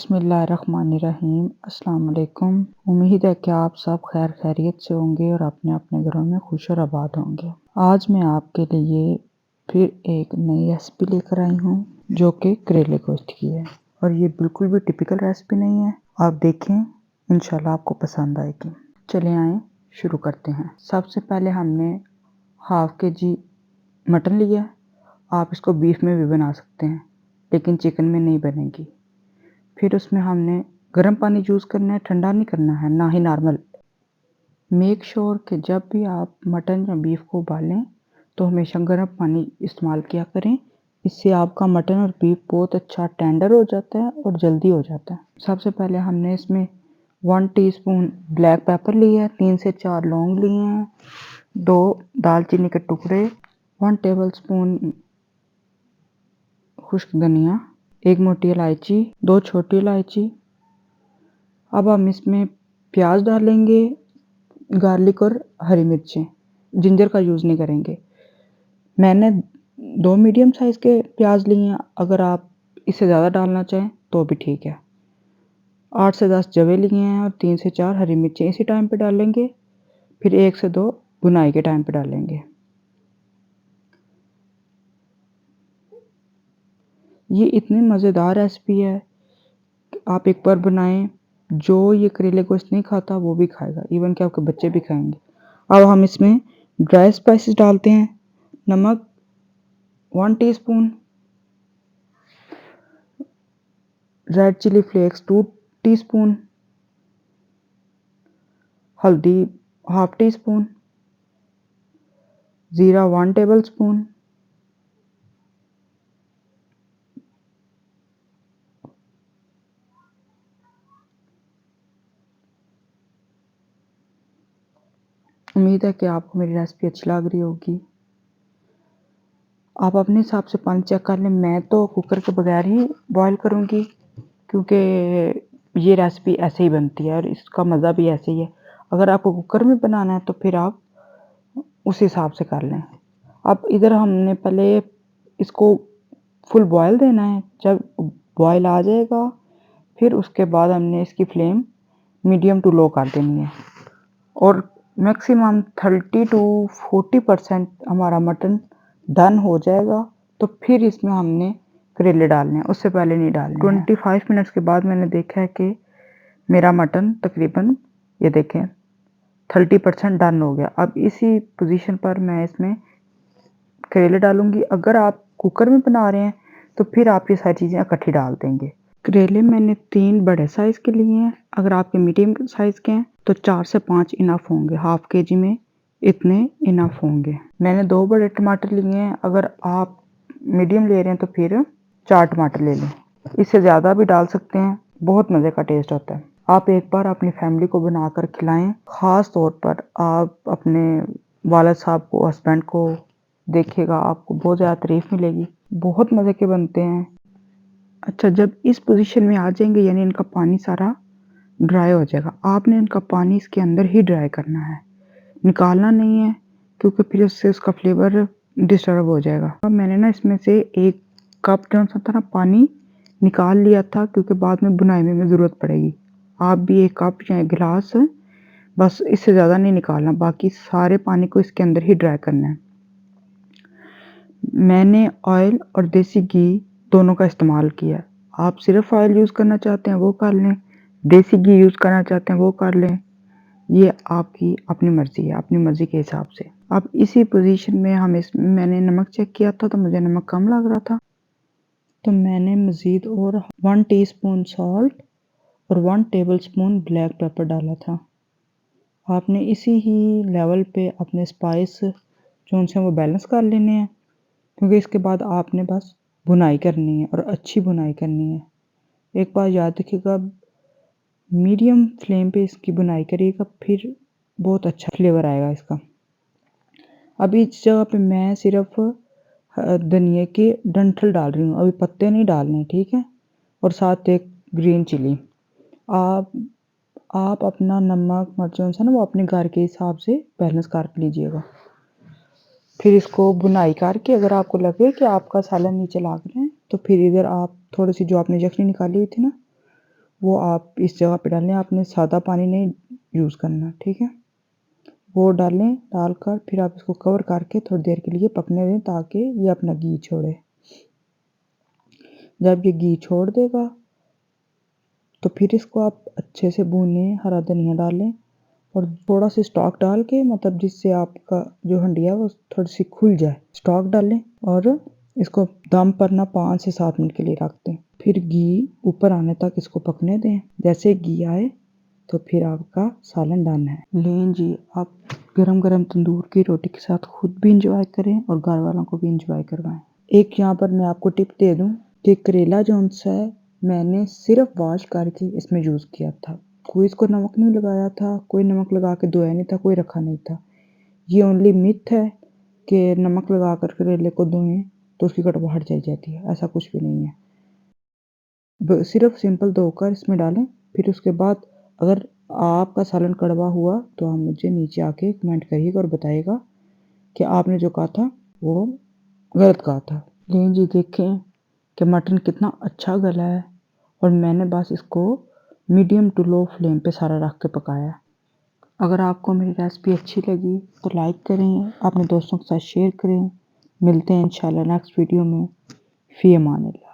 बिस्मिल्लाहिर्रहमानिर्रहीम। अस्सलाम वालेकुम। उम्मीद है कि आप सब खैर खैरियत से होंगे और अपने अपने घरों में खुश और आबाद होंगे। आज मैं आपके लिए फिर एक नई रेसिपी लेकर आई हूँ जो कि करेले गोश्त की है और ये बिल्कुल भी टिपिकल रेसिपी नहीं है। आप देखें, इंशाल्लाह आपको पसंद आएगी। चले आए शुरू करते हैं। सबसे पहले हमने हाफ के-जी मटन लिया। आप इसको बीफ में भी बना सकते हैं लेकिन चिकन में नहीं बनेगी। फिर उसमें हमने गर्म पानी यूज़ करना है, ठंडा नहीं करना है, ना ही नॉर्मल। मेक श्योर कि जब भी आप मटन या बीफ को उबालें तो हमेशा गर्म पानी इस्तेमाल किया करें। इससे आपका मटन और बीफ बहुत अच्छा टेंडर हो जाता है और जल्दी हो जाता है। सबसे पहले हमने इसमें 1 टीस्पून ब्लैक पेपर लिया है, 3 से 4 लौंग लिए हैं, 2 दालचीनी के टुकड़े, 1 टेबलस्पून खुश्क धनिया, 1 मोटी इलायची, 2 छोटी इलायची। अब हम इसमें प्याज डालेंगे, गार्लिक और हरी मिर्चें। जिंजर का यूज़ नहीं करेंगे। मैंने 2 मीडियम साइज़ के प्याज लिए हैं, अगर आप इससे ज़्यादा डालना चाहें तो भी ठीक है। 8 से 10 जवे लिए हैं और 3 से 4 हरी मिर्चें इसी टाइम पे डालेंगे। फिर 1 से 2 भुनाई के टाइम पे डालेंगे। ये इतनी मज़ेदार रेसिपी है, आप एक बार बनाएं। जो ये करेले गोश्त नहीं खाता वो भी खाएगा, इवन कि आपके बच्चे भी खाएंगे। अब हम इसमें ड्राई स्पाइसेस डालते हैं। नमक 1 teaspoon, red chilli flakes 2 teaspoon, हल्दी हाफ टी स्पून, ज़ीरा 1 टेबलस्पून, उम्मीद है कि आपको मेरी रेसिपी अच्छी लग रही होगी। आप अपने हिसाब से पानी चेक कर लें। मैं तो कुकर के बगैर ही बॉयल करूँगी क्योंकि ये रेसिपी ऐसे ही बनती है और इसका मज़ा भी ऐसे ही है। अगर आपको कुकर में बनाना है तो फिर आप उस हिसाब से कर लें। अब इधर हमने पहले इसको फुल बॉयल देना है। जब बॉयल आ जाएगा फिर उसके बाद हमने इसकी फ्लेम मीडियम टू लो कर देनी है और मैक्सिमम 30 टू 40% हमारा मटन डन हो जाएगा तो फिर इसमें हमने करेले डालने हैं, उससे पहले नहीं डालने हैं। 25 मिनट्स के बाद मैंने देखा है कि मेरा मटन तकरीबन ये देखें 30% डन हो गया। अब इसी पोजीशन पर मैं इसमें करेले डालूंगी। अगर आप कुकर में बना रहे हैं तो फिर आप ये सारी चीज़ें इकट्ठी डाल देंगे। करेले मैंने 3 बड़े साइज़ के लिए हैं। अगर आपके मीडियम साइज़ के हैं तो 4 से 5 इनफ होंगे। हाफ के-जी में इतने इनफ होंगे। मैंने 2 बड़े टमाटर लिए हैं। अगर आप मीडियम ले रहे हैं तो फिर 4 टमाटर ले लें। इससे ज़्यादा भी डाल सकते हैं, बहुत मज़े का टेस्ट होता है। आप एक बार अपनी फैमिली को बनाकर खिलाएं। ख़ास तौर पर आप अपने वालिद साहब को, हस्बैंड को देखिएगा, आपको बहुत ज़्यादा तारीफ़ मिलेगी। बहुत मज़े के बनते हैं। अच्छा, जब इस पोजीशन में आ जाएंगे यानी इनका पानी सारा ड्राई हो जाएगा। आपने इनका पानी इसके अंदर ही ड्राई करना है, निकालना नहीं है क्योंकि फिर उससे उसका फ्लेवर डिस्टर्ब हो जाएगा। अब मैंने ना इसमें से 1 कप जो था ना पानी निकाल लिया था क्योंकि बाद में बुनाई में ज़रूरत पड़ेगी। आप भी 1 कप या 1 गिलास, बस इससे ज़्यादा नहीं निकालना। बाकी सारे पानी को इसके अंदर ही ड्राई करना है। मैंने ऑयल और देसी घी दोनों का इस्तेमाल किया। आप सिर्फ ऑयल यूज़ करना चाहते हैं वो कर लें, देसी घी यूज़ करना चाहते हैं वो कर लें। ये आपकी अपनी मर्ज़ी है, अपनी मर्ज़ी के हिसाब से। अब इसी पोजीशन में मैंने नमक चेक किया था तो मुझे नमक कम लग रहा था तो मैंने मज़ीद और 1 टीस्पून सॉल्ट और 1 टेबलस्पून ब्लैक पेपर डाला था। आपने इसी ही लेवल पे अपने स्पाइस जो उनसे वो बैलेंस कर लेने हैं क्योंकि इसके बाद आपने बस भुनाई करनी है और अच्छी भुनाई करनी है। एक बार याद रखिएगा, मीडियम फ्लेम पे इसकी भुनाई करिएगा, फिर बहुत अच्छा फ्लेवर आएगा इसका। अभी इस जगह पे मैं सिर्फ धनिया के डंठल डाल रही हूँ, अभी पत्ते नहीं डालने, ठीक है। और साथ एक ग्रीन चिली। आप अपना नमक मिर्च जो है ना वो अपने घर के हिसाब से बैलेंस कर लीजिएगा। फिर इसको भुनाई करके अगर आपको लगे कि आपका सालन नीचे लग रहा है तो फिर इधर आप थोड़ी सी जो आपने यखनी निकाली हुई थी ना वो आप इस जगह पे डालें, आपने सादा पानी नहीं यूज़ करना, ठीक है। वो डालें, डालकर फिर आप इसको कवर करके थोड़ी देर के लिए पकने दें ताकि ये अपना घी छोड़े। जब ये घी छोड़ देगा तो फिर इसको आप अच्छे से भूनें, हरा धनिया डालें और थोड़ा सा स्टॉक डाल के, मतलब जिससे आपका जो हंडिया है वो थोड़ी सी खुल जाए। स्टॉक डालें और इसको दम पर ना 5 से 7 मिनट के लिए रख दें। फिर घी ऊपर आने तक इसको पकने दें। जैसे घी आए तो फिर आपका सालन डन है। लें जी, आप गरम गरम तंदूर की रोटी के साथ खुद भी इंजॉय करें और घर वालों को भी इंजॉय करवाएं। एक यहाँ पर मैं आपको टिप दे दूं कि करेला जो सा है मैंने सिर्फ वॉश करके इसमें यूज़ किया था। कोई इसको नमक नहीं लगाया था, कोई नमक लगा के धोया नहीं था, कोई रखा नहीं था। ये ओनली मिथ है कि नमक लगा कर करेले को धोएं तो उसकी कड़वाहट चली जाती है, ऐसा कुछ भी नहीं है। सिर्फ सिंपल धोकर इसमें डालें। फिर उसके बाद अगर आपका सालन कड़वा हुआ तो आप मुझे नीचे आके कमेंट करिएगा और बताइएगा कि आपने जो कहा था वो गलत कहा था। लेकिन जी देखें कि मटन कितना अच्छा गला है और मैंने बस इसको मीडियम टू लो फ्लेम पे सारा रख के पकाया। अगर आपको मेरी रेसिपी अच्छी लगी तो लाइक करें, अपने दोस्तों के साथ शेयर करें। मिलते हैं इंशाल्लाह नेक्स्ट वीडियो में। फ़ी अमान अल्लाह।